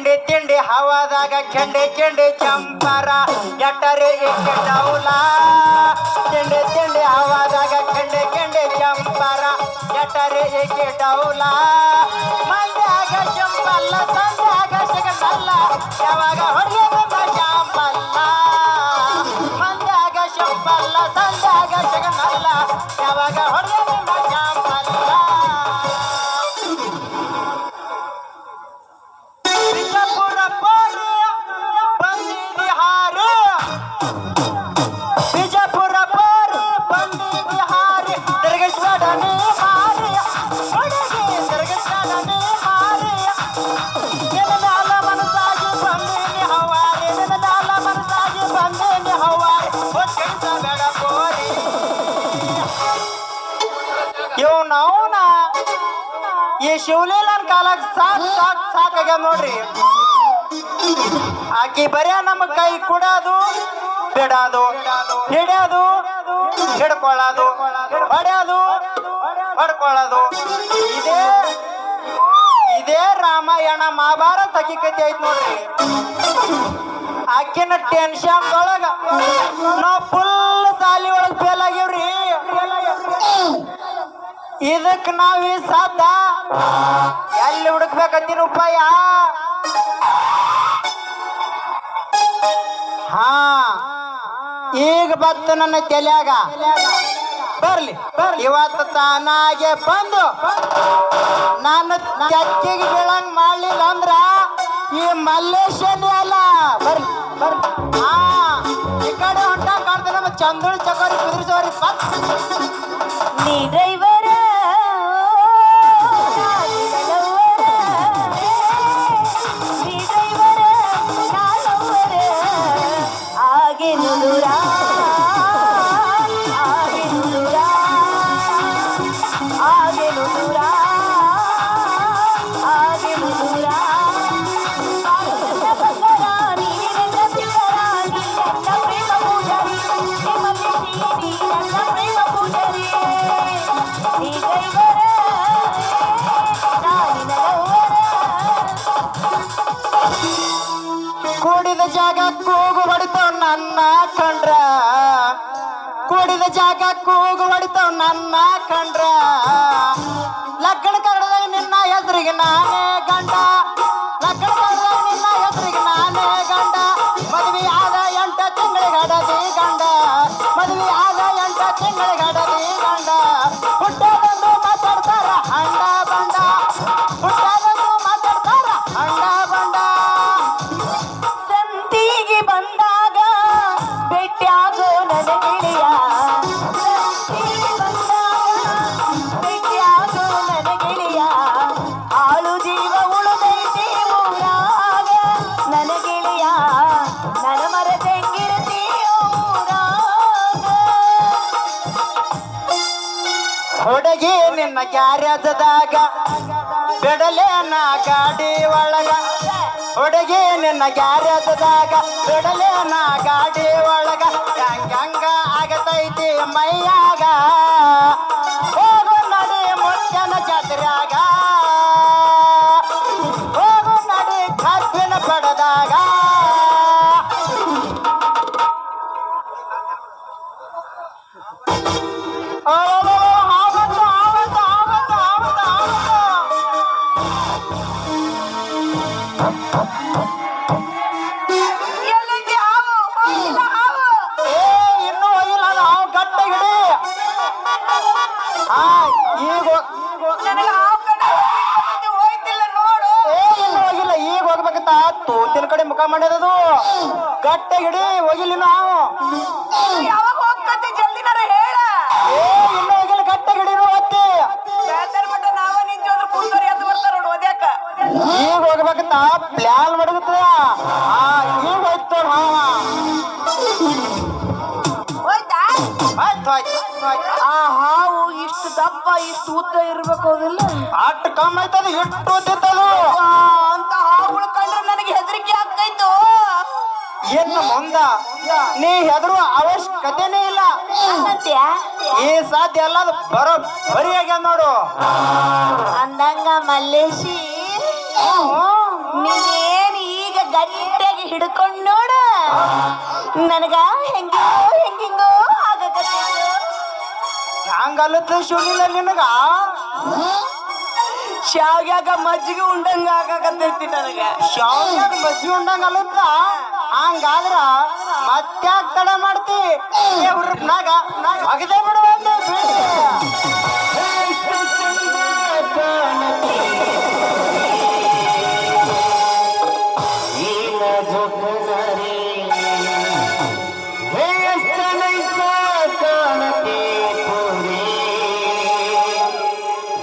ತಿಂಡಿ ತಿಂಡಿ ಹವಾದಾಗ ಕೆಂಡೆ ಕೆಂಡೆ ಚಂಪರ ಎಟ್ಟರೆ ಡೌಲ ತಿಂಡಿ ತಿಂಡಿ ಹವಾದಾಗ ಕೆಂಡೆ ಕೆಂಡೆ ಚಂಪರ ಎಟ್ಟರೆ ಡೌಲ ಮಂಡ್ಯಾಗ ಚಂಪಲ್ಲ ಸಂಡ್ಯಾಗ ಸಿಗಲ್ಲ ಯಾವಾಗ ಹೊಡೆಯದ ಶಾಂಪಲ್ಲ ಮಂಡ್ಯಾಗ ಚಂಪಲ್ಲ ಸಂಡ್ಯಾಗ ಸಿಗಲ್ಲ ಯಾವಾಗ ಹೊಡೆಯದ ಶಾಂಪಲ್ಲ ಬಿಜಾಪುರ ಪೋರಿ ಬಂದಿ ಬಿಹಾರಿ ಬಿಜಾಪುರ ಪೋರಿ ಬಂದಿ ಬಿಹಾರಿ ತಿರುಗಿಸ್ಬೇಡನೆ ಮಾರಿ ಹುಡುಗಿ ತಿರುಗಿಸ್ಬೇಡನೆ ಮಾರಿ ನಿನ್ನ ಮ್ಯಾಲ ಮನಸ್ಸಾಗಿ ಬಂದೀನಿ ಹವಾರಿ ನಿನ್ನ ಮ್ಯಾಲ ಮನಸ್ಸಾಗಿ ಬಂದೀನಿ ಹವಾರಿ ಹೊತ್ತಿಸಬೇಡ ಪೋರಿ ಇವನವನ ಈ ಶಿವಲೀಲನ್ ಕಾಲಕ್ಕೆ ಸಾಕಾಗ್ಯ ನೋಡ್ರಿ ಆಕಿ ಬರೇ ನಮ್ಮ ಕೈ ಕುಡೋದು ಬಿಡೋದು ಹಿಡಿಯೋದು ಹಿಡ್ಕೊಳ್ಳೋದು ಹೊಡೆಯೋದು ಹೊಡ್ಕೊಳ್ಳೋದು ಇದೇ ಇದೇ ರಾಮಾಯಣ ಮಹಾಭಾರತ ಹಕ್ಕಿಕತೆ ಐತ್ ನೋಡ್ರಿ ಆಕಿನ ಟೆನ್ಷನ್ ಒಳಗ ನಾವು ಫುಲ್ ಸಾಲಿ ಒಳಗ್ ಫೇಲ್ ಆಗಿವ್ರಿ ಇದಕ್ ನಾವ್ ಈ ಸಾಧ ಎಲ್ಲಿ ಹುಡುಕ್ಬೇಕಂತೀನ ಉಪಾಯ ಹಾ ಈಗ ಬತ್ತು ನನ್ನ ತಲೆಯಾಗ ಬರ್ಲಿ ಇವತ್ತು ತಾನಾಗೆ ಬಂದು ನಾನು ಚಕ್ಕಿಗೆ ಬೀಳಂಗ್ ಮಾಡ್ಲಿಲ್ಲ ಅಂದ್ರ ಈ ಮಲ್ಲೇಶನೇ ಅಲ್ಲ ಬರ್ಲಿ ಹಾ ಈ ಕಡೆ ಹೊಂಟ ಕಾಣ್ತ ನಮ್ಮ ಚಂದ್ರುಳ್ ಚಕೋರಿ ಕುದುರಿಸೋರಿ ನೀ ಡ್ರೈವರ ಕೂಡಿದ ಜಾಗ ಕೂಗು ಹೊಡಿತಾವ್ ನನ್ನ ಕಂಡ್ರ ಕೂಡಿದ ಜಾಗ ಕೂಗು ಹೊಡಿತಾವ್ ನನ್ನ ಕಂಡ್ರ ಲಗ್ನ ಕರಡದಾಗ ನಿನ್ನ ಹೆಸರಿಗೆ ನಾನೇ ಗಂಡ ಲಗ್ನ ಕರಡದಾಗ ನಿನ್ನ ಹೆಸರಿಗೆ ನಾನೇ ಗಂಡ ಮದುವೆ ಆದ 8 ತಿಂಗಳಿಗೆ ಹಡದಿ ಗಂಡ ಮದುವೆ ಆದ 8 ತಿಂಗಳಿಗೆ ಹಡದಿ ಗಂಡ ಹುಟ್ಟದಂದು ಮಾತಾಡ್ತಾರ ಹಂಡ ಬಂಡ ಹುಟ್ಟದಂದು ಮಾತಾಡ್ತಾರ ಹಂಡ ಬಂಡ ಸಂತಿಗೆ ಬಂದಾಗ ಭೇಟಿಯಾಗೋ ನನ್ನ ಗೆಳೆಯ ಸಂತಿಗೆ ಬಂದಾಗ ಭೇಟಿಯಾಗೋ ನನ್ನ ಗೆಳೆಯ ಆಳು ಜೀವ ಉಳಿದೈತಿ ಊರಾಗ ನನ್ನ ಗೆಳೆಯ ನನ್ನ ಮರದಂಗಿರ್ತೀಯೋ ಊರಾಗ ಹುಡುಗಿ ನಿನ್ನ ಗ್ಯಾರೇಜದಾಗ ಬಿಡಲೇನ ಗಾಡಿ ಒಳಗ ಹುಡುಗಿ ನಿನ್ನ ಗ್ಯಾರೇಜದಾಗ ಬಿಡಲೇನ ಗಾಡಿ ಒಳಗ ಹಂಗ ಆಗತೈತಿ ಮೈಯಾಗ ಹೋಗು ನಡಿ ಮುಚ್ಚನ ಜಾತ್ರ್ಯಾಗ ಹೋಗು ನಡಿ ಕಬ್ಬಿನ ಪಡೆದಾಗ ಇನ್ನೂ ಹೋಗಿಲ್ಲ ನಾವು ಗಟ್ಟ ಹಿಡಿ ನನಗೆ ಹೋಯ್ತಿಲ್ಲ ನೋಡು ಇನ್ನೂ ಹೋಗಿಲ್ಲ ಈಗ ಹೋಗ್ಬೇಕಂತ ತೂತಿನ ಕಡೆ ಮುಖ ಮಾಡ್ಯದದು ಗಟ್ಟ ಹಿಡಿ ಹೋಗಿಲ್ಲ ನಾವು ಯಾವಾಗ ಹೋಗ್ತತಿ ಜಲ್ದಿನಾರ ಹೇಳ ಇನ್ನೂ ಹೋಗಿಲ್ಲ ಗಟ್ಟ ಹಿಡಿ ಓದ್ತಿ ಬೇಸರ ಮಟ್ಟ ನಾವ ನಿಂತೋದ್ರ ಕುಂದರಿ ಎದ್ದು ಬರ್ತಾರ ನೋಡು ಓದ್ಯಾಕ ಈಗ ಹೋಗ್ಬೇಕಂತ ಪ್ಲಾನ್ ಮಾಡಗುತ್ತದ ಈಗ ಹೋಯ್ತು ಹೋಯ್ತಾ ಆಯ್ತು ಆಯ್ತು ಆ ಹಾವು ಇಷ್ಟು ದಪ್ಪ ಇಷ್ಟು ಉದ್ದ ಇರ್ಬೇಕು ಹೌದಿಲ್ಲ ಅಷ್ಟು ಕಮ್ಮಿ ಆಯ್ತದ ಎಷ್ಟು ಓದಿತ್ತದು ಅಂತ ಹಾವುಗಳು ಕಂಡ್ರೆ ನನಗೆ ಹೆದರಿಕೆ ಆಗ್ತೈತು ಇನ್ನು ಮುಂದ ನೀ ಹೆದರುವ ಅವಶ್ಯಕತೆನೇ ಇಲ್ಲ ಅನ್ನತ್ಯಾ ಈ ಸಾಧ್ಯ ಎಲ್ಲ ಬರೋ ಬರಿಯಾಗ ನೋಡು ಅಂದಂಗ ಮಲ್ಲೇಶಿ ನೀನೇನ್ ಗಟ್ಟಿಯಾಗಿ ಹಿಡ್ಕೊಂಡ್ ನೋಡು ನನಗ ಹೆಂಗಿಂಗೋ ಆಗಕತ್ತಿತ್ತು. ಹಂಗಲ್ಲತ್ತ ಶಿವಲಿಲ್ಲ ನಿನಗ ಶಾವ್ಯಾಗ ಮಜ್ಜಿಗೆ ಉಂಡಂಗ ಆಗಕತ್ತೈತಿ ನನಗ. ಶಾವ್ಯಾಗ ಮಜ್ಜಿಗೆ ಉಂಡಂಗ ಅಲ್ಲತ್ತ ಹಂಗಾದ್ರ ಮತ್ತ್ಯಾಕ್ ತಡ ಮಾಡ್ತಿ ನಾಗ ಅಗದೆ ಬಿಡುವಂತ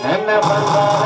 ನನ್ನ ಬಂಗಾರ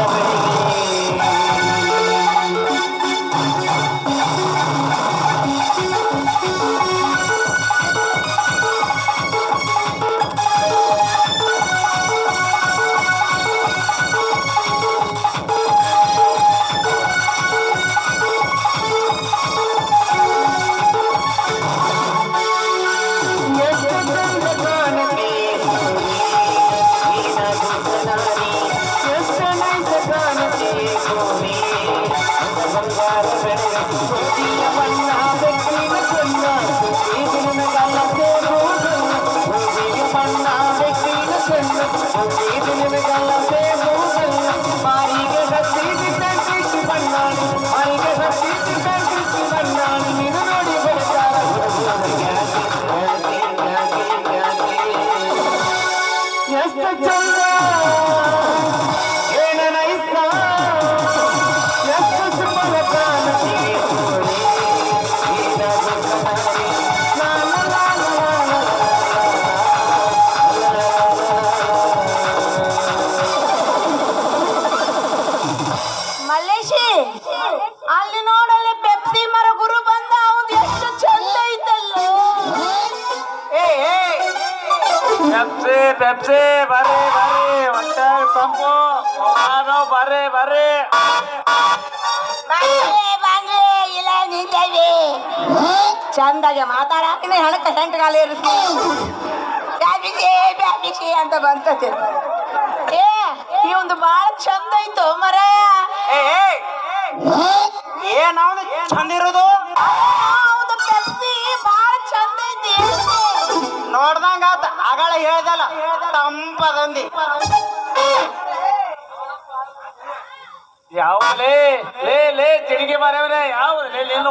ಅಲ್ಲಿ ನೋಡಲ್ಲಿ ಪೆಪ್ಸಿ ಮರ ಗುರು ಬಂದ ಅವ್ನು ಎಷ್ಟು ಚಂದ ಐತಲ್ಲೋ. ಪೆಪ್ಸಿ ಬರ್ರಿ ಹೊಟ್ಯಾಗ ತಂಪು ಬರ್ರಿ ಇಲ್ಲ ನಿಂತೇವಿ ಚಂದಾಗೆ ಮಾತಾಡಾಕಿನ ಹೆಣಕ ಹೆಂಟಗಾಲ ಇರಿಸಿ ಬ್ಯಾಬಿಸಿ ಅಂತ ಬಂತತಿ. ಈ ಒಂದು ಬಾಳ ಚಂದ ಐತು ಮರ. ಏನವನು ಚಂದ ಇರೋದು ಪೆಪ್ಸಿ ಬಾಳ ಚಂದ ಐತಿ ನೋಡ್ದಂಗ ಆಗಳ ಹೇಳ್ದಲ್ಲ ತಂಪದಂದಿ. ಯಾವ ಲೇ ತಿರುಗಿ ಮಾರ್ಯವ್ರೆ ಯಾವ ನಿನ್ನ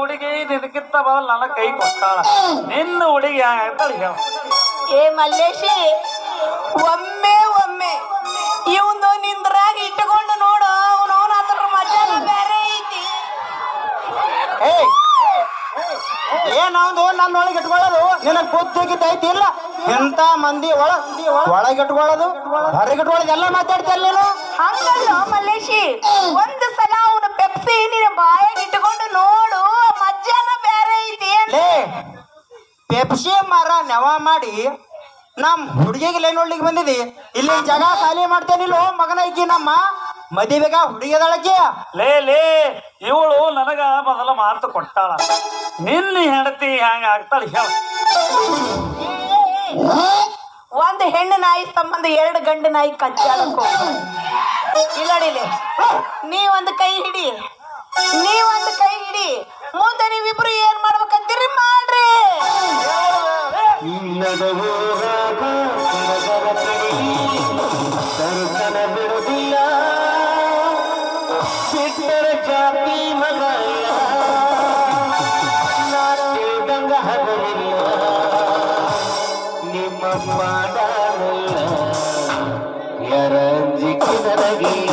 ಹುಡುಗಿ ನಿನಕ್ಕಿಂತ ಬದಲು ನನ್ನ ಕೈ ಕೊಟ್ಟಾಳ. ನಿನ್ನ ಹುಡುಗಿ ಆಗ್ತಾಳೆ ಹೇಳ. ಮಲ್ಲೇಶಿ ಒಮ್ಮೆ ಇವಂದು ನಿಂದ್ರಾಗ ಇಟ್ಟುಕೊಂಡು ನೋಡು ಅವನು ಅದ್ರ ಮಜಾನ ಬೇರೆ ಐತಿ. ಏನವನು ನನ್ನೊಳಗೆ ಇಟ್ಕೊಳ್ಳೋದು ನಿನಗ್ ಬುದ್ಧಿಗಿದ್ದೈತಿ ಇಲ್ಲ. ಎಂತ ಮಂದಿ ಒಳಗಿಟ್ಕೊಳ್ಳೋದು ಹೊರಗಿಟ್ಕೊಳ್ಳೋದು ಎಲ್ಲ ಮಾತಾಡ್ತಿಲ್ಲ ನೀನು. ಹಂಗಲ್ಲ ಮಲ್ಲೇಶಿ ಒಂದು ಸಲ ಅವನು ಪೆಪ್ಸಿ ನಿನ್ನ ಬಾಯಾಗ ಇಟ್ಟುಕೊಂಡು ನೋಡು ಮಜಾನ ಬೇರೆ ಐತಿ. ಪೆಪ್ಸಿ ಮರ ನೆವ ಮಾಡಿ ನಮ್ ಹುಡುಗಿಗೆ ಲೈನ್ ನೋಡ್ಲಿಕ್ಕೆ ಬಂದಿದಿ. ಇಲ್ಲಿ ಜಾಗ ಖಾಲಿ ಮಾಡ್ತೇನಿಲ್ಲ ಮಗನ ಈಕಿ ನಮ್ಮ ಮದುವೆಗ ಹುಡುಗಿದಳಕ್ಕೆ. ಲೇ ಇವಳು ನನಗ ಮೊದಲ ಮಾತು ಕೊಟ್ಟಾಳ. ನಿನ್ನ ಹೆಂಡತಿ ಹ್ಯಾಂಗ ಆಗ್ತಾಳ ಹೇಳ. ಒಂದು ಹೆಣ್ಣು ನಾಯಿ ಸಂಬಂಧ ಎರಡು ಗಂಡು ನಾಯಿ ಕಚ್ಚಾಡಕ್ಕೋ ಇಲ್ಲಡಿಲೆ. ನೀವೊಂದು ಕೈ ಹಿಡಿ ಮುಂದೆ ನೀವಿಬ್ರು ಏನ್ ಮಾಡ್ಬೇಕಂತೀರಿ ಮಾಡ್ರಿ. ಬಿಡುದಿಲ್ಲ ಜಾತಿ ಮಗ ನಾರಂಗ ಹಗಲಿಲ್ಲ ನಿಮ್ಮ ಮಾಡಲ್ಲ ಯರಂಜಿಕೆ ನನಗಿಲ್ಲ.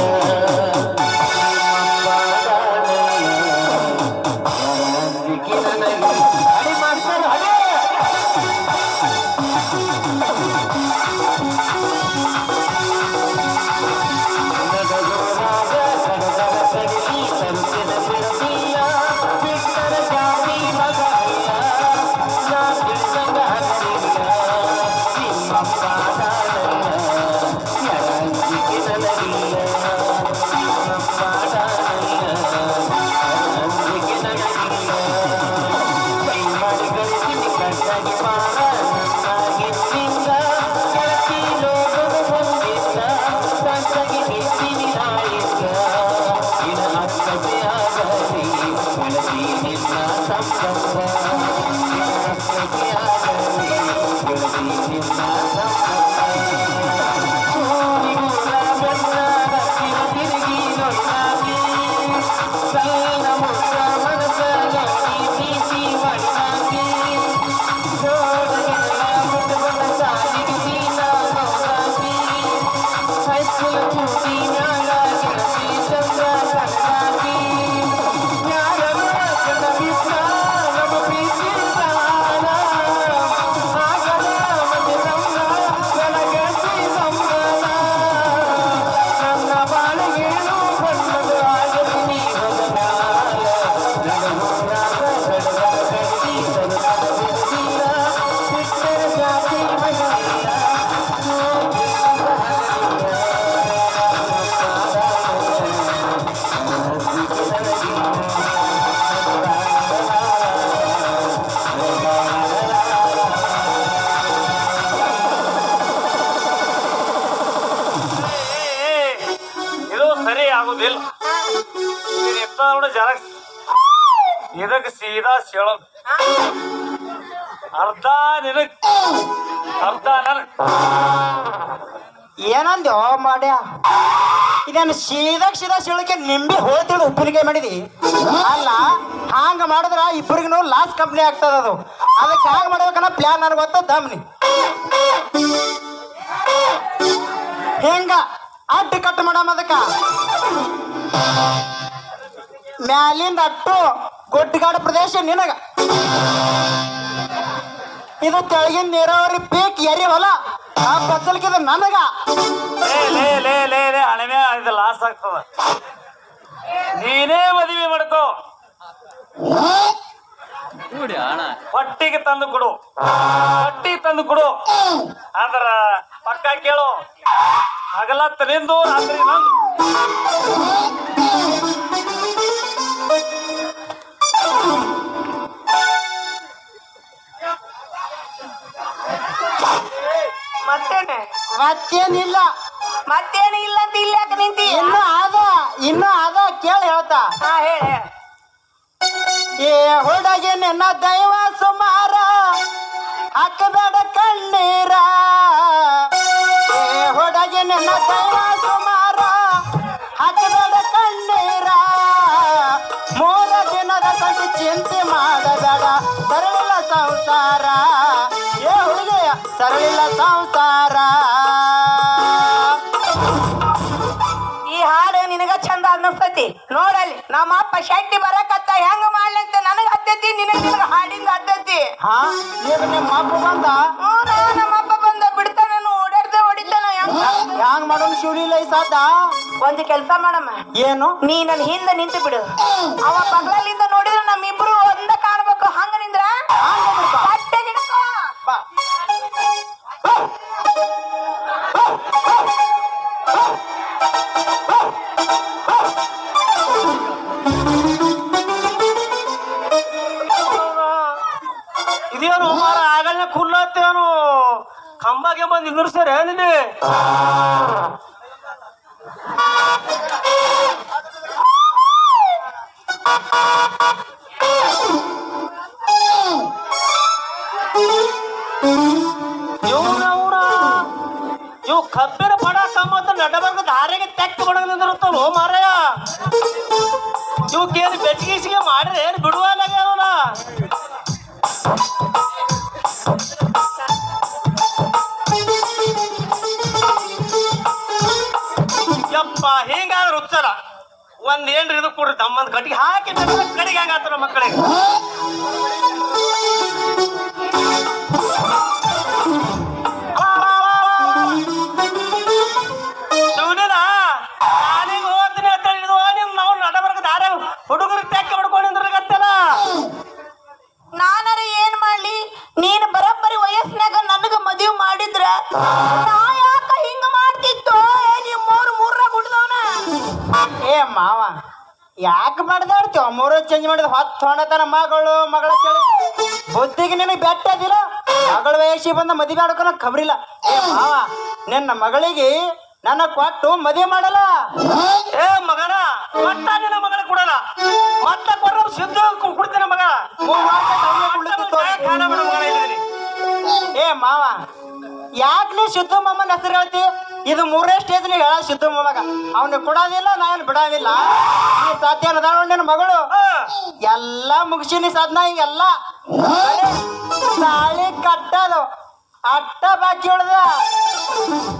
ಸರಿ ಆಗುದಿಲ್ಲ. ನೋಡಿ ಜರಕ್ ಇದಕ್ಕೆ ಸೀದಾ ಹೇಳೋದು ಅರ್ಧ ನಿನಗ್ ಅರ್ಧ ನನಗ್. ಏನಂದ್ಯೋ ಮಾಡ್ಯ ಇದೇನು ಸೀದಾ ಸೀಳಕ್ಕೆ ನಿಂಬಿ ಹೋಳ್ತಿಳು ಉಪ್ಪಿನಕಾಯಿ ಮಾಡಿದಿ ಅಲ್ಲ. ಹಾಂಗ ಮಾಡಿದ್ರ ಇಬ್ಬರಿಗೂ ಲಾಸ್ ಕಂಪ್ನಿ ಆಗ್ತದ. ಅದು ಅದಕ್ಕೆ ಹ್ಯಾಂಗ ಮಾಡ್ಬೇಕನ್ನ ಪ್ಲಾನ್ ನನಗೆ ಗೊತ್ತ ದಮ್ನಿ. ಹೆಂಗ ಅಡ್ಡ ಕಟ್ ಮಾಡಮ್ಮ ಅದಕ್ಕ ಮ್ಯಾಲಿಂದ ಅಟ್ಟು ಗೊಡ್ಡಗಾಡು ಪ್ರದೇಶ ನಿನಗ, ಇದು ತೆಳಗಿನ ನೀರಾವರಿ ಪೀಕ್ ಎರಿ ಹೊಲ ಆ ಫಸಲ್ಕಿದ ನನಗ. ಲೇ ಹಣಮೆ ಇದು ಲಾಸ್ ಆಗ್ತದ. ನೀನೇ ಮದುವೆ ಮಾಡ್ಕೋ, ಹೊಟ್ಟಿಗೆ ತಂದು ಕೊಡು, ಹೊಟ್ಟಿ ತಂದು ಕೊಡು. ಅಂದ್ರ ಪಕ್ಕ ಕೇಳು, ಹಗಲತ್ತ ನಿಂದು ರಾತ್ರಿ ನಂದು. ಮತ್ತೇನಿಲ್ಲ ಮತ್ತೇನು ಇಲ್ಲ ಅಂತ ಇಲ್ಲಿ ಯಾಕೆ ನಿಂತಿ? ಇನ್ನು ಅದ ಕೇಳಿ ಹೇಳ್ತಾ. ಹಾ ಹೇಳ. ಏ ಹುಡುಗಿ ನಿನ್ನ ದೈವ ಸುಮಾರ ಹಾಕಬೇಡ ಕಣ್ಣೀರ. ಏ ಹುಡುಗಿ ನಿನ್ನ ದೈವ ಸುಮಾರ ಹಾಕಬೇಡ ಕಣ್ಣೀರ. 3 ದಿನದ ಸಂತಿ ಚಿಂತೆ ಮಾಡಬೇಡ, ಸರಳಿಲ್ಲ ಸಂಸಾರ. ಏ ಹುಡುಗಿ ಸರಳಿಲ್ಲ ಸಂಸಾರ. ಈ ಹಾಡು ನಿನಗ ಚಂದ ಅನ್ನಿಸ್ತೈತಿ ನೋಡಲ್ಲಿ. ನಮ್ಮ ಅಪ್ಪ ಶೆಟ್ಟಿ ಬರಕತ್ತ ಹೆಂಗ ಮಾಡ್ಲಿ ಅಂತ ನನಗ ಹತ್ತೈತಿ, ನಿನಗ ಹಾಡಿಂದ ಹತ್ತೈತಿ. ಹಾ ಈಗ ನಿಮ್ಮ ಅಪ್ಪ ಬಂದ ನಮ್ಮ ಅಪ್ಪ ಬಂದ ಬಿಡ್ತಾನ, ಹೊಡಿತಾನ. ಹ್ಯಾಂಗ ಮಾಡೋನು ಶಿವಲಿಲ್ಲ ಈ ಸಾದ. ಒಂದು ಕೆಲಸ ಮಾಡಮ್ಮ, ಏನು ನೀ ನನ್ನ ಹಿಂದೆ ನಿಂತು ಬಿಡು. ಅವ ಬಗ್ಲಲ್ಲಿಂದ ನೋಡಿದ್ರೆ ನಮ್ಮಿಬ್ರು ಒಂದ ಕಾಣ್ಬೇಕು. ಹಂಗ ನಿಂದ್ರ ಹೊಟ್ಟೆ ಗಿಡಕೋ. ಬಾ. ಇದೇನು ಮಾರ ಆಗಲೇ ಕುಲ್ಲತ್ತೇನು ಕಂಬಗೆ ಬಂದು ನಿಂದಿರ್ಸ್ಯಾರ ಏನಿದೆ? ಇವು ಕಬ್ಬಿನ ಪಡ ಕಮ್ಮತ್ತ ನಡಬರ್ಗ ದಾರಿಗೆ ತೆಕ್ಕ ಬಡಗ ನಿಂದಿರುತ್ತಲ್ಲ ಮಾರಾಯ. ಇವಕ್ಕೇನು ಬೆಚ್ಚಗಿಸಿಗೆ ಮಾಡ್ರೆ ಏನು ಬಿಡುವಲ್ಲಾಗ್ಯಾವಲ್ಲ. ಯಪ್ಪ ಹಿಂಗಾದ್ರೆ ಉತ್ಸಲ ಒಂದ್ ಏನ್ರಿ ಇದು ಕೊಡ್ರಿ ತಮ್ಮಂದ್ ಕಟ್ಟಿಗೆ ಹಾಕಿ ಕಡೆಗೆ ಹಂಗಾತಾರ ಮಕ್ಕಳಿಗೆ. ಶಿವನಿನ ಶಾಲೆಗೆ ಹೋಗ್ತೀನಿ ಅಂತ ಹೇಳಿದ್ವು, ನೀವು ನಾವು ನಡಬರ್ಗ ದಾರ ಹುಡುಗರು ತೆಕ್ಕ ಬಡ್ಕೊಂಡಿದ್ರಗತ್ತಲ್ಲ. ನಾನರ ಏನ್ ಮಾಡ್ಲಿ? ನೀನ್ ಬರೋಬ್ಬರಿ ವಯಸ್ಸಿನಾಗ ನನಗ ಮದುವೆ ಮಾಡಿದ್ರ ನಾ ಯಾಕ ಹಿಂಗ ಮಾಡ್ತಿತ್ತು? ನೀವ್ ಮೂರಾಗ ಹುಡ್ದವನ. ಏ ಮಾವ ಯಾಕೆ ಬಡ್ದಾಡ್ತೀವ? 3 ಚೇಂಜ್ ಮಾಡಿದ ಹೊತ್ತು ಹೊಣತನ ಮಗಳು ಮಗಳ ಕೇಳಿ ಬುದ್ಧಿಗೆ ನಿನಗೆ ಬೆಟ್ಟದಿಲ್ಲ. ಮಗಳ ವಯಸ್ಸಿಗೆ ಬಂದ ಮದುವೆ ಆಡ್ಕೊಳ ಖಬರಿಲ್ಲ. ಏ ಮಾವ ನಿನ್ನ ಮಗಳಿಗೆ ನನ್ನ ಕೊಟ್ಟು ಮದುವೆ ಮಾಡಲ್ಲ. ಏ ಮಗನ ಮಟ್ಟ ನಿನ್ನ ಮಗಳ ಕೊಡಲ್ಲ, ಮಟ್ಟ ಕೊಡ್ರ ಸಿದ್ಧ ಕುಡ್ತೇನೆ ಮಗ. 3 ಏ ಮಾವ ಯಾಕೆ ನೀ ಸಿದ್ದು ಮಾಮನ ಹೆಸರು ಹೇಳ್ತಿ? ಇದು 3ನೇ ಸ್ಟೇಜ್ ಹೇಳ ಸಿದ್ದು ಮಾಮಗ. ಅವನಿಗೆ ಕೊಡೋದಿಲ್ಲ, ನಾನು ಬಿಡೋದಿಲ್ಲ. ಈ ಸಾಧ್ಯ ಅದಾಳ ನಿನ್ನ ಮಗಳು ಎಲ್ಲ ಮುಗಿಸಿನಿ ಸಾಧನ. ಹಿಂಗೆಲ್ಲ ತಾಳಿ ಕಟ್ಟದು ಅಟ್ಟ ಬಾಕಿ ಉಳ್ದ.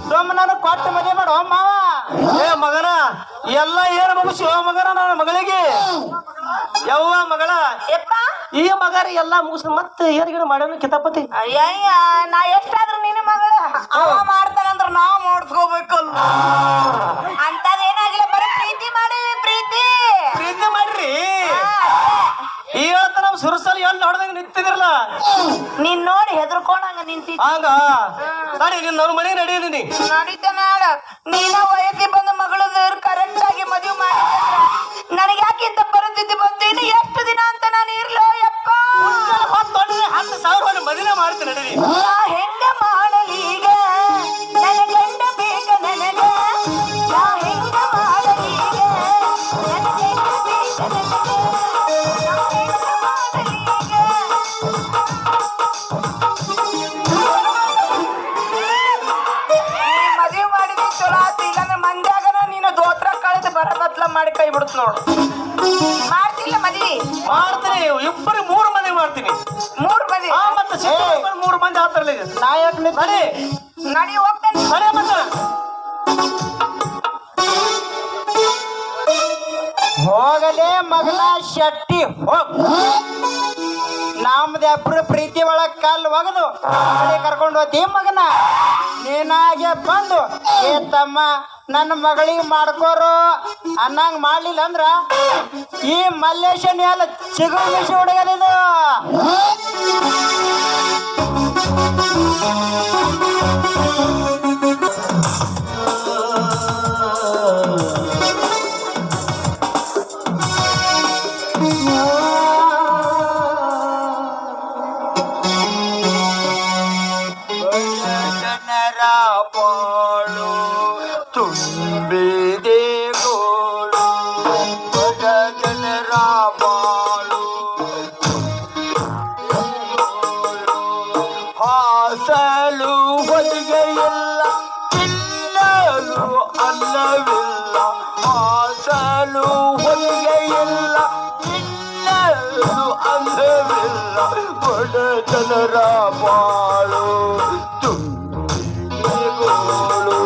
ಸೋಮ ನಾನು ಕೊಟ್ಟು ಮದುವೆ ಮಾಡು ಮಾವ. ಏ ಮಗನ ಎಲ್ಲ ಏನು ಮುಗಿಸಿ ಮಗನ ನನ್ನ ಮಗಳಿಗೆ. ಯವ್ವ ಮಗಳ ಯಪ್ಪ ಈ ಮಗರ ಎಲ್ಲ ಮುಗಿಸ್ ಮತ್ತೆ ಏರ್ಗಿಡ ಮಾಡ್ಯಾನ ಕಿತಾಪತಿ. ಅಯ್ಯಯ್ಯ, ನಾ ಎಷ್ಟಾದ್ರೂ ನಿನ್ನ ಮಗಳ ಅವ ಮಾಡ್ತಾನಂದ್ರ ನಾವ್ ಮಾಡಿಸ್ಕೋಬೇಕಲ್ಲ. ಅಂತದೇನಾಗಿಲ್ಲ, ಬರೀ ಪ್ರೀತಿ ಮಾಡಿವಿ. ಪ್ರೀತಿ ಮಾಡ್ರಿ ಇವತ್ತ ನಮ್ ಸುರಸಲ್ ಎಲ್ಲಿ ನೋಡ್ದಂಗ ನಿಂತಿದ್ರಲ್ಲ, ನೀನ್ ನೋಡಿ ಹೆದರ್ಕೊಂಡಂಗ ನಿಂತಿ. ಆಗ ನಡಿ ನಿನ್ನ ಅವ್ರ ಮನೆಗೆ ನಡೀನಿ. ನಡೀತಾನ ನೀನ ವಯಸ್ಸಿಗೆ ಬಂದ ಮಗಳು ಕರೆಕ್ಟ್ ಆಗಿ ಮದುವೆ ಮಾಡಿದ್ರ ನನಗೆ ಯಾಕೆ ಇಂತ ಪರಿಸ್ಥಿತಿ ಬಂತು? ಇನ್ನು ಎಷ್ಟು ದಿನ ಅಂತ ನಾನು ಇರ್ಲೋ ಯಪ್ಪ? 10,000 ಮದುವೆ ಮಾಡ್ತೀನಿ ನಡೀನಿ. ನಾ ಹೆಂಗ ಮಾಡಲೀಗ? ನನ್ನ ಗಂಡ ಬೇಕ ನನಗ. ನಾ ಹೆಂಗ ಮಾಡಲೀಗ? ಸತ್ಲ ಮಾಡಿ ಕೈ ಬಿಡುತ್ತ ನೋಡು. ಮಾಡ್ತಿಲ್ಲ ಮದ್ವಿ? ಮಾಡ್ತೀನಿ, ಇಬ್ಬರಿಗೆ 3 ಮಂದಿಗೆ ಮಾಡ್ತೀನಿ. 3 ಮದ್ವಿ? ಮತ್ತೆ 3 ಮಂದಿ ಆತರಲ್ಲ ಈಗ. ನಾಯಕ್ ನಡಿ ನಡಿ ಹೋಗ್ತೇನೆ. ನಡಿ ಮತ್ತೆ ಹೋಗಲೇ ಮಗನ ಶೆಟ್ಟಿ ಹೋಗ್. ನಮ್ದು ಅಬ್ರು ಪ್ರೀತಿ ಒಳಗ್ ಕಲ್ಲು ಒಗದು ಕರ್ಕೊಂಡು ಹೋತಿ ಮಗನ. ನೀನಾಗೆ ಬಂದು ಏ ತಮ್ಮ ನನ್ನ ಮಗಳಿಗೆ ಮಾಡ್ಕೋರು ಅನ್ನಂಗ್ ಮಾಡ್ಲಿಲ್ಲ ಅಂದ್ರ ಈ ಮಲ್ಲೇಶನ್ ಎಲ್ಲ ಚಿಗುರು ಮಿಶಿ ಹುಡುಗನಿದು. ಜನರ ಬಾಳು ತುಂಬಿದೆ ಗೋಳು, ಬಡ ಜನರ ಬಾಳು ಹಾಸಲು ಹೊಲಿಗೆಯಿಲ್ಲ, ತಿನ್ನಲು ಅನ್ನವಿಲ್ಲ. ಹಾಸಲು ಹೊಲಿಗೆಯಿಲ್ಲ, ತಿನ್ನಲು ಅನ್ನವಿಲ್ಲ. ಬಡ ಜನರ ಬಾಳು ತುಂಬಿದೆ ಗೋಳು,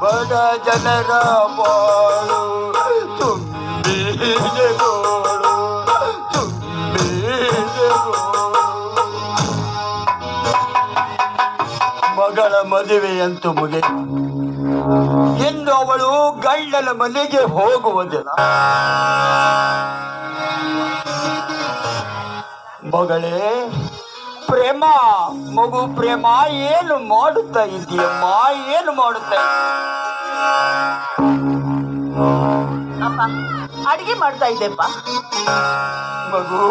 ಬಡ ಜನರ ಬಾಳು ತುಂಬಿದೆ ಗೋಳು, ತುಂಬಿದೆ ಗೋಳು. ಮಗಳ ಮದುವೆಯಂತೂ ಮುಗಿ, ಇನ್ನು ಅವಳು ಗಂಡನ ಮನೆಗೆ ಹೋಗುವುದಿಲ್ಲ. ಮಗಳೇ ಪ್ರೇಮ, ಮಗು ಪ್ರೇಮ, ಏನು ಮಾಡುತ್ತಾ ಇದೆಯಮ್ಮ? ಏನು ಮಾಡುತ್ತಾ ಅಪ್ಪ ಅಡಿಗೆ ಮಾಡ್ತಾ ಇದ್ದೆಪ್ಪ. ಮಗು?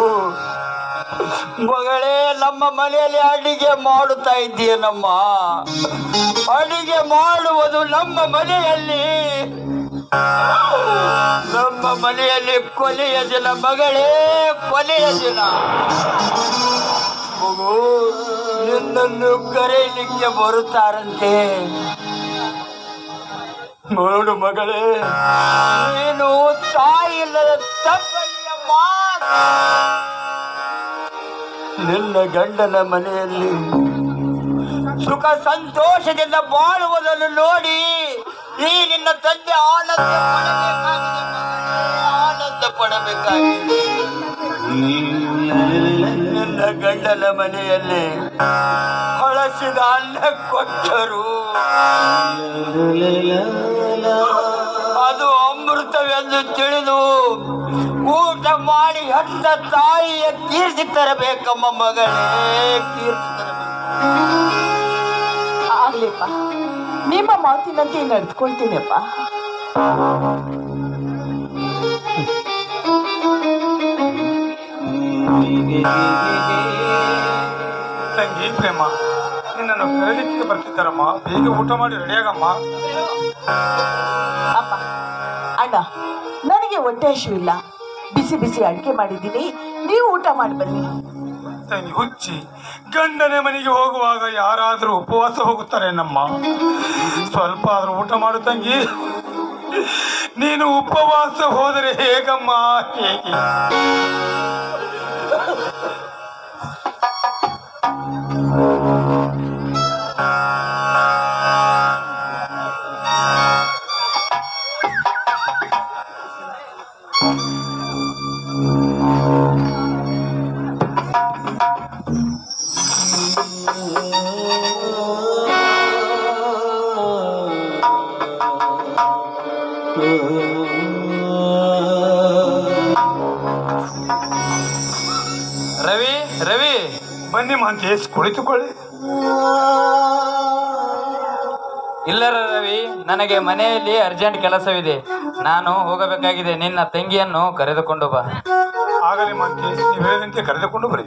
ಮಗಳೇ, ನಮ್ಮ ಮನೆಯಲ್ಲಿ ಅಡಿಗೆ ಮಾಡುತ್ತಾ ಇದ್ದೀಯನಮ್ಮ. ಅಡಿಗೆ ಮಾಡುವುದು ನಮ್ಮ ಮನೆಯಲ್ಲಿ, ನಮ್ಮ ಮನೆಯಲ್ಲಿ ಕೊನೆಯ ದಿನ ಮಗಳೇ, ಕೊನೆಯ ದಿನ. ಮಗು, ನಿನ್ನನ್ನು ಕರೆಯಲಿಕ್ಕೆ ಬರುತ್ತಾರಂತೆ. ನೋಡು ಮಗಳೇ, ನೀನು ತಾಯಿ ಇಲ್ಲದ ತಪ್ಪಲಿಯಮ್ಮ. ನಿನ್ನ ಗಂಡನ ಮನೆಯಲ್ಲಿ ಸುಖ ಸಂತೋಷದಿಂದ ಬಾಳುವುದನ್ನು ನೋಡಿ ಈ ನಿನ್ನ ತಂದೆ ಆನಂದ ಪಡಬೇಕಾಗಿದೆ. ನಿನ್ನ ಗಂಡನ ಮನೆಯಲ್ಲಿ ಹಳಸಿದ ಅನ್ನ ಕೊಟ್ಟರು, ಅದು ಅಮೃತವೆಂದು ತಿಳಿದು ಊಟ ಮಾಡಿ ಹಟ್ಟ ತಾಯಿಯ ಕೀರ್ತಿ ತರಬೇಕಮ್ಮ ಮಗಳೇ, ಕೀರ್ತಿ ತರಬೇಕು. ಆಗ್ಲಿಪ್ಪ, ನಿಮ್ಮ ಮಾತಿನಂತೆ ನಡೆದುಕೊಳ್ತೀನಪ್ಪ. ತಂಗಿ ಪ್ರೇಮ, ನಿನ್ನನ್ನು ಕರೀಲಿಕ್ಕೆ ಬರ್ತಿದ್ದಾರಮ್ಮ. ಬೇಗ ಊಟ ಮಾಡಿ ರೆಡಿಯಾಗಮ್ಮ. ಅಪ್ಪ, ಅಣ್ಣ, ನನಗೆ ಹೊಟ್ಟೆ ಹಸಿವಿಲ್ಲ. ಬಿಸಿ ಬಿಸಿ ಅಡಿಗೆ ಮಾಡಿದ್ದೀನಿ, ನೀವು ಊಟ ಮಾಡಿ ಬನ್ನಿ. ತಂಗಿ ಹುಚ್ಚಿ, ಗಂಡನ ಮನೆಗೆ ಹೋಗುವಾಗ ಯಾರಾದರೂ ಉಪವಾಸ ಹೋಗುತ್ತಾರೆ ನಮ್ಮ. ಸ್ವಲ್ಪ ಆದ್ರೂ ಊಟ ಮಾಡು ತಂಗಿ. ನೀನು ಉಪವಾಸ ಹೋದರೆ ಹೇಗಮ್ಮ, ಹೇಗೆ? ರವಿ, ರವಿ, ಬನ್ನಿ ಮಹಂತೇಶ್, ಕುಳಿತುಕೊಳ್ಳಿ. ಇಲ್ಲ ರವಿ, ನನಗೆ ಮನೆಯಲ್ಲಿ ಅರ್ಜೆಂಟ್ ಕೆಲಸವಿದೆ, ನಾನು ಹೋಗಬೇಕಾಗಿದೆ. ನಿನ್ನ ತಂಗಿಯನ್ನು ಕರೆದುಕೊಂಡು ಬಾ. ಆಗಲಿ ಮಹಂತೇಶ್, ನೀವು ಹೇಳಿದಂತೆ ಕರೆದುಕೊಂಡು ಬರಿ.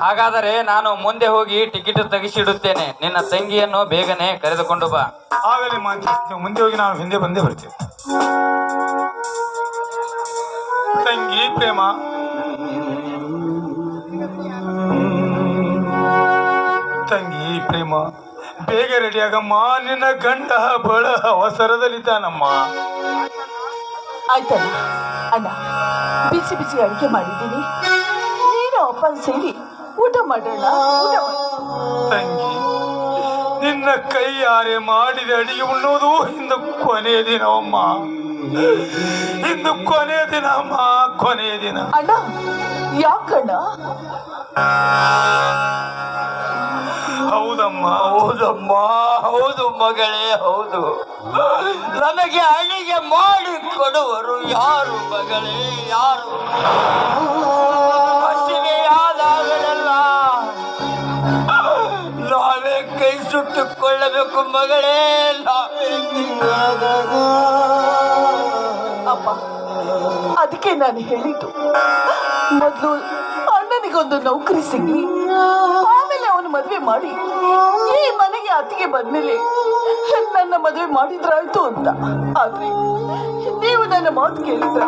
ಹಾಗಾದರೆ ನಾನು ಮುಂದೆ ಹೋಗಿ ಟಿಕೆಟ್ ತೆಗೆಸಿಡುತ್ತೇನೆ. ನಿನ್ನ ತಂಗಿಯನ್ನು ಬೇಗನೆ ಕರೆದುಕೊಂಡು ಬಾ. ಆಗಲಿ ಮಹಂತೇಶ್, ನೀವು ಮುಂದೆ ಹೋಗಿ ನಾನು ಹಿಂದೆ ಬಂದೇ ಬರ್ತೇನೆ. ತಂಗಿ ಪ್ರೇಮ, ತಂಗಿ ಪ್ರೇಮ, ಬೇಗ ರೆಡಿಯಾಗಮ್ಮ, ನಿನ್ನ ಗಂಡ ಬಹಳ ಅವಸರದಲ್ಲಿದ್ದಾನಮ್ಮ. ಆಯ್ತಲ್ಲ ಅಣ್ಣ, ಬಿಸಿ ಬಿಸಿ ಅಡಿಗೆ ಮಾಡಿದ್ದೀನಿ, ನೀನು ಅಪ್ಪ ಸೇರಿ ಊಟ ಮಾಡೋಣ. ಊಟ ಮಾಡಿ. ತಂಗಿ, ನಿನ್ನ ಕೈಯಾರೆ ಮಾಡಿದ ಅಡಿಗೆ ಉಣ್ಣೋದು ಇಂದು ಕೊನೆಯ ದಿನವಮ್ಮ. ಇಂದು ಕೊನೆಯ ದಿನ ಅಮ್ಮ, ಕೊನೆಯ ದಿನ. ಅಣ್ಣ, ಯಾಕಣ್ಣ? ಹೌದಮ್ಮ, ಹೌದಮ್ಮ, ಹೌದು ಮಗಳೇ, ಹೌದು. ನನಗೆ ಅಡಿಗೆ ಮಾಡಿ ಕೊಡುವರು ಯಾರು ಮಗಳೇ, ಯಾರು? ಹಸಿವೆಯಾದಾಗಲೆಲ್ಲ ನಾವೇ ಕೈ ಸುಟ್ಟುಕೊಳ್ಳಬೇಕು ಮಗಳೇ, ನಾವೇ. ಅಪ್ಪ, ಅದಕ್ಕೆ ನಾನು ಹೇಳಿದ್ದು, ಮೊದಲು ಅಣ್ಣನಿಗೊಂದು ನೌಕರಿ ಸಿಗ್ಲಿ, ಆಮೇಲೆ ಅವನು ಮದುವೆ ಮಾಡಿ ಈ ಮನೆಗೆ ಅತ್ತಿಗೆ ಬಂದ್ಮೇಲೆ ನನ್ನ ಮದುವೆ ಮಾಡಿದ್ರಾಯ್ತು ಅಂತ. ಆದ್ರೆ ನೀವು ನನ್ನ ಮಾತು ಕೇಳಿದ್ರ,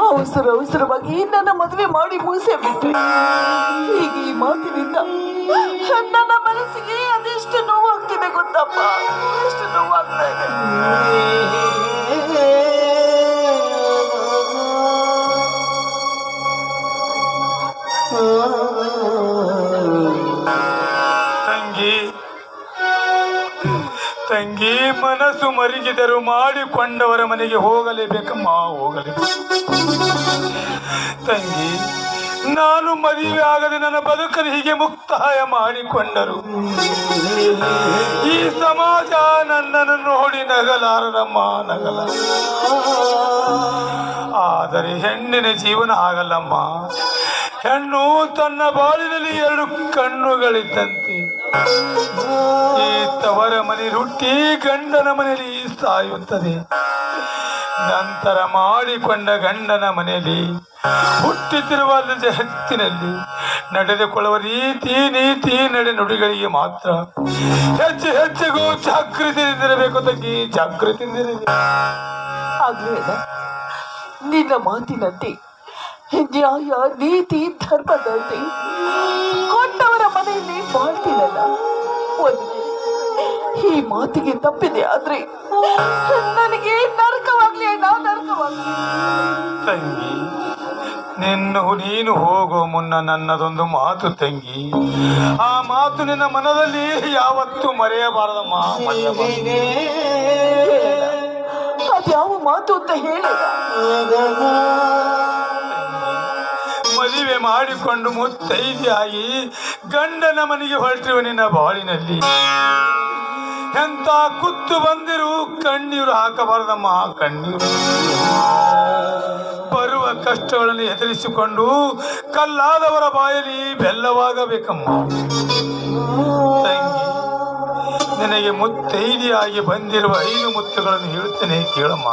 ಅವಸರವಾಗಿ ನನ್ನ ಮದುವೆ ಮಾಡಿ ಮುಗಿಸೇ ಬಿಟ್ರಿ. ಹೀಗೆ ಈ ಮಾತಿನಿಂದ ನನ್ನ ಮನಸ್ಸಿಗೆ ಅದೆಷ್ಟು ನೋವಾಗ್ತಿದೆ ಗೊತ್ತಪ್ಪ, ಎಷ್ಟು ನೋವಾಗ್ತಾ ಇದೆ. ತಂಗಿ, ಮನಸ್ಸು ಮರಿಗಿದರು ಮಾಡಿಕೊಂಡವರ ಮನೆಗೆ ಹೋಗಲೇಬೇಕಮ್ಮ, ಹೋಗಲೇಬೇಕು. ತಂಗಿ, ನಾನು ಮದುವೆ ಆಗದೆ ನನ್ನ ಬದುಕನ್ನು ಹೀಗೆ ಮುಕ್ತಾಯ ಮಾಡಿಕೊಂಡರು ಈ ಸಮಾಜ ನನ್ನನ್ನು ನೋಡಿ ನಗಲಾರದಮ್ಮ, ನಗಲಾರ. ಆದರೆ ಹೆಣ್ಣಿನ ಜೀವನ ಆಗಲ್ಲಮ್ಮ. ಹೆಣ್ಣು ತನ್ನ ಬಾಳಿನಲ್ಲಿ 2 ಕಣ್ಣುಗಳಿದ್ದಂತೆ. ಈ ತವರ ಮನೆ ಹುಟ್ಟಿ ಗಂಡನ ಮನೆಯಲ್ಲಿ ಸಾಯುತ್ತದೆ. ನಂತರ ಮಾಡಿಕೊಂಡ ಗಂಡನ ಮನೆಯಲ್ಲಿ ಹುಟ್ಟುತ್ತಿರುವ ಜಗತ್ತಿನಲ್ಲಿ ನಡೆದುಕೊಳ್ಳುವ ರೀತಿ ನೀತಿ ನಡೆನುಡಿಗಳಿಗೆ ಮಾತ್ರ ಹೆಚ್ಚೆಗೂ ಜಾಗೃತಿಯಿಂದಿರಬೇಕು ತಂಗಿ, ಜಾಗೃತಿಯಿಂದಿರಬೇಕು. ಆಗ್ಲೇ ನಿನ್ನ ಮಾತಿನಂತೆ ನ್ಯಾಯ ನೀತಿ ಧರ್ಮದಂತೆ ಕೊಟ್ಟವರ ಮನೆಯಲ್ಲಿ ಬಾಳ್ತೀನಲ್ಲ. ಒಂದು ಈ ಮಾತಿಗೆ ತಪ್ಪಿದೆ ಆದ್ರೆ ನನಗೆ ನರಕವಾಗ್ಲಿ ಅಣ್ಣ, ನರಕವಾಗ್ಲಿ. ತಂಗಿ, ನೀನು ಹೋಗೋ ಮುನ್ನ ನನ್ನದೊಂದು ಮಾತು ತಂಗಿ. ಆ ಮಾತು ನಿನ್ನ ಮನದಲ್ಲಿ ಯಾವತ್ತೂ ಮರೆಯಬಾರದಮ್ಮ, ಮರೆಯಬಾರದು. ಅದ್ಯಾವ ಮಾತು ಅಂತ ಹೇಳಿದ? ಮದುವೆ ಮಾಡಿಕೊಂಡು ಮುತ್ತೈದೆಯಾಗಿ ಗಂಡನ ಮನೆಗೆ ಹೊರಟಿರುವ ನಿನ್ನ ಬಾಳಿನಲ್ಲಿ ಎಂತ ಕುತ್ತು ಬಂದಿರು ಕಣ್ಣೀರು ಹಾಕಬಾರದಮ್ಮ, ಕಣ್ಣೀರು. ಬರುವ ಕಷ್ಟಗಳನ್ನು ಎದುರಿಸಿಕೊಂಡು ಕಲ್ಲಾದವರ ಬಾಯಲ್ಲಿ ಬೆಲ್ಲವಾಗಬೇಕಮ್ಮ. ತಂಗಿ, ನಿನಗೆ ಮುತ್ತೈದೆಯಾಗಿ ಬಂದಿರುವ 5 ಮುತ್ತುಗಳನ್ನು ಹೇಳುತ್ತೇನೆ, ಕೇಳಮ್ಮ.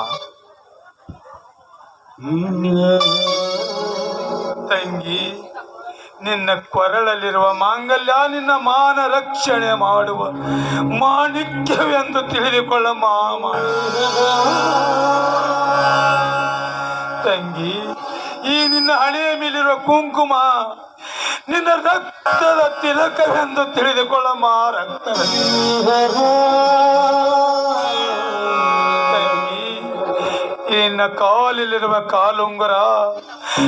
ತಂಗಿ, ನಿನ್ನ ಕೊರಳಲ್ಲಿರುವ ಮಾಂಗಲ್ಯ ನಿನ್ನ ಮಾನ ರಕ್ಷಣೆ ಮಾಡುವ ಮಾಣಿಕ್ಯವೆಂದು ತಿಳಿದುಕೊಳ್ಳಮ್ಮ. ತಂಗಿ, ಈ ನಿನ್ನ ಹಣೆಯ ಮೇಲಿರುವ ಕುಂಕುಮ ನಿನ್ನ ರಕ್ತದ ತಿಲಕವೆಂದು ತಿಳಿದುಕೊಳ್ಳಮ್ಮ, ರಕ್ತದ. ತಂಗಿ, ನಿನ್ನ ಕಾಲಲ್ಲಿರುವ ಕಾಲುಂಗುರ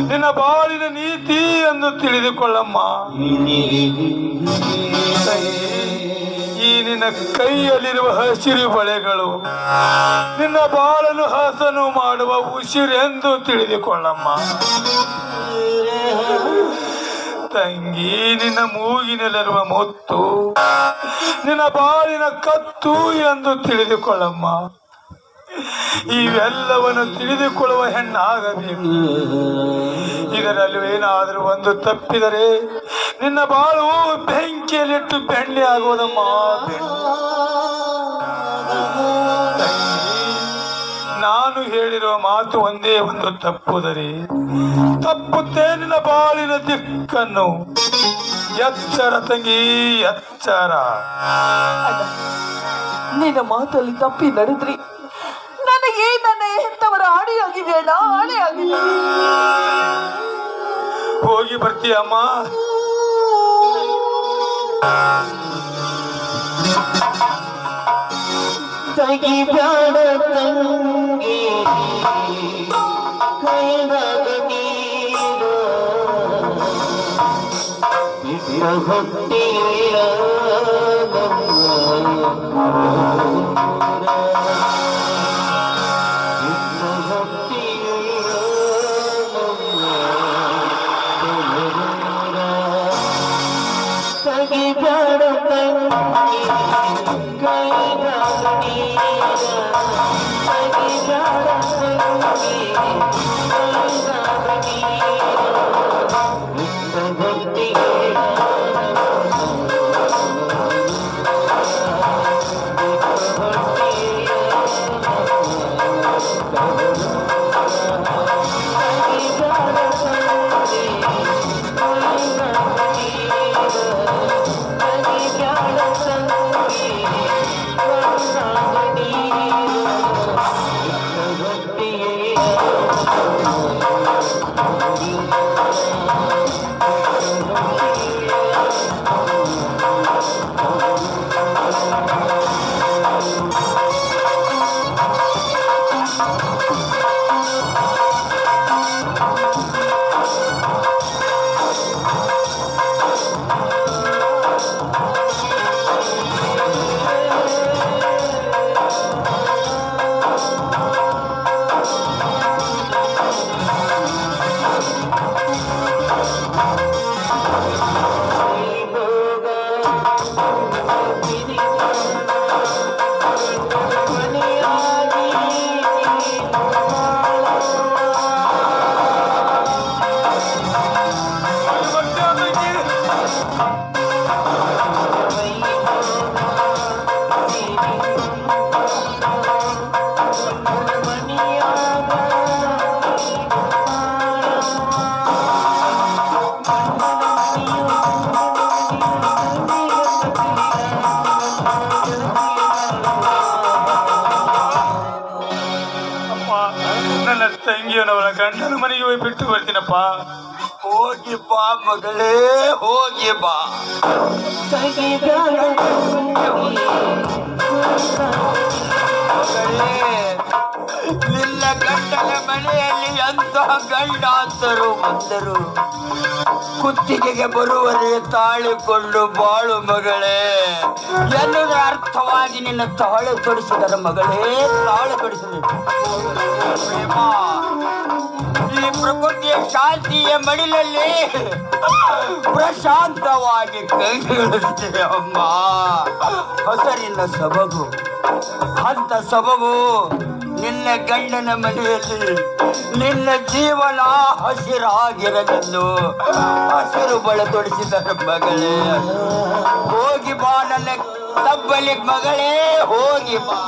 ನಿನ್ನ ಬಾಳಿನ ನೀತಿ ಎಂದು ತಿಳಿದುಕೊಳ್ಳಮ್ಮ. ಈ ನಿನ್ನ ಕೈಯಲ್ಲಿರುವ ಹಸಿರು ಬಳೆಗಳು ನಿನ್ನ ಬಾಳನ್ನು ಹಸನು ಮಾಡುವ ಉಸಿರೆಂದು ತಿಳಿದುಕೊಳ್ಳಮ್ಮ. ತಂಗಿ, ನಿನ್ನ ಮೂಗಿನಲ್ಲಿರುವ ಮುತ್ತು ನಿನ್ನ ಬಾಳಿನ ಕತ್ತು ಎಂದು ತಿಳಿದುಕೊಳ್ಳಮ್ಮ. ಇವೆಲ್ಲವನ್ನು ತಿಳಿದುಕೊಳ್ಳುವ ಹೆಣ್ಣಾಗಬೇಕು. ಇದರಲ್ಲಿ ಏನಾದರೂ ಒಂದು ತಪ್ಪಿದರೆ ನಿನ್ನ ಬಾಳು ಬೆಂಕಿಯಲ್ಲಿಟ್ಟು ಬೆಣ್ಣೆ ಆಗುವುದಮ್ಮ, ಬೆಣ್ಣೆ. ನಾನು ಹೇಳಿರುವ ಮಾತು ಒಂದೇ ಒಂದು ತಪ್ಪುದರೆ ತಪ್ಪುತ್ತೇ ನಿನ್ನ ಬಾಳಿನ ದಿಕ್ಕನ್ನು. ಎಚ್ಚರ ತಂಗಿ, ಎಚ್ಚರ. ನಿನ್ನ ಮಾತಲ್ಲಿ ತಪ್ಪಿ ನಡೆದ್ರಿ ನನಗೆ ನನ್ನ ಹೆತ್ತವರ ಆಣೆಯಾಗಿದೆ ಅಣ್ಣ, ಆಣೆಯಾಗಿದೆ. ಹೋಗಿ ಬರ್ತೀಯಮ್ಮ. ತೆಗಿಬ್ಯಾಡ ತಂಗಿ ಕೈದಾಗ ನೀರು ಬಿಟ್ಟ ಹೊಟ್ಟಿಯ ತೆಗಿಬ್ಯಾಡ ತಂಗಿ ಕೈದಾಗ ನೀರ ತೆಗಿಬ್ಯಾಡ ತಂಗಿ ಕೈದಾಗ ನೀರ ಬಿಟ್ಟ ಹೊಟ್ಟಿಯ ನನ್ನ ತಂಗಿಯವನವರ ಗಂಡನ ಮನೆಗೆ ಹೋಗಿ ಬಿಟ್ಟು ಬರ್ತೀನಪ್ಪ. ಹೋಗಿ ಬಾ ಮಗಳೇ, ಹೋಗಿ ಬಾ. ಮಗಳೇ, ನಿನ್ನ ಗಂಡನ ಮನೆಯಲ್ಲಿ ಎಂತಹ ಗಂಡ ಅಂತರು ಬಂದರು ಕುತ್ತಿಗೆಗೆ ಬರುವರೆ ತಾಳಿಕೊಂಡು ಬಾಳು ಮಗಳೇ ಎನ್ನುವುದರ ಅರ್ಥವಾಗಿ ನಿನ್ನ ತಾಳೆ ತೊಡಿಸಿದರ ಮಗಳೇ, ತಾಳೆ ತೊಡಿಸಿದ ಪ್ರೇಮ ಈ ಪ್ರಕೃತಿಯ ಶಾಂತಿಯ ಮಡಿಲಲ್ಲಿ ಪ್ರಶಾಂತವಾಗಿ ಕೈಗೊಳ್ಳುತ್ತೇವೆ ಅಮ್ಮ. ಹಸರಿನ ಸೊಬಗು, ಅಂತ ಸೊಬಗು ನಿನ್ನ ಗಂಡನ ಮನೆಯಲ್ಲಿ ನಿನ್ನ ಜೀವನ ಹಸಿರಾಗಿರಲೆಂದು ಹಸಿರು ಬಳತೊಡಿಸಿದ ಮಗಳೇ. ಹೋಗಿ ಬಾ ನನ್ನ ತಬ್ಬಲಿ ಮಗಳೇ, ಹೋಗಿ ಬಾ.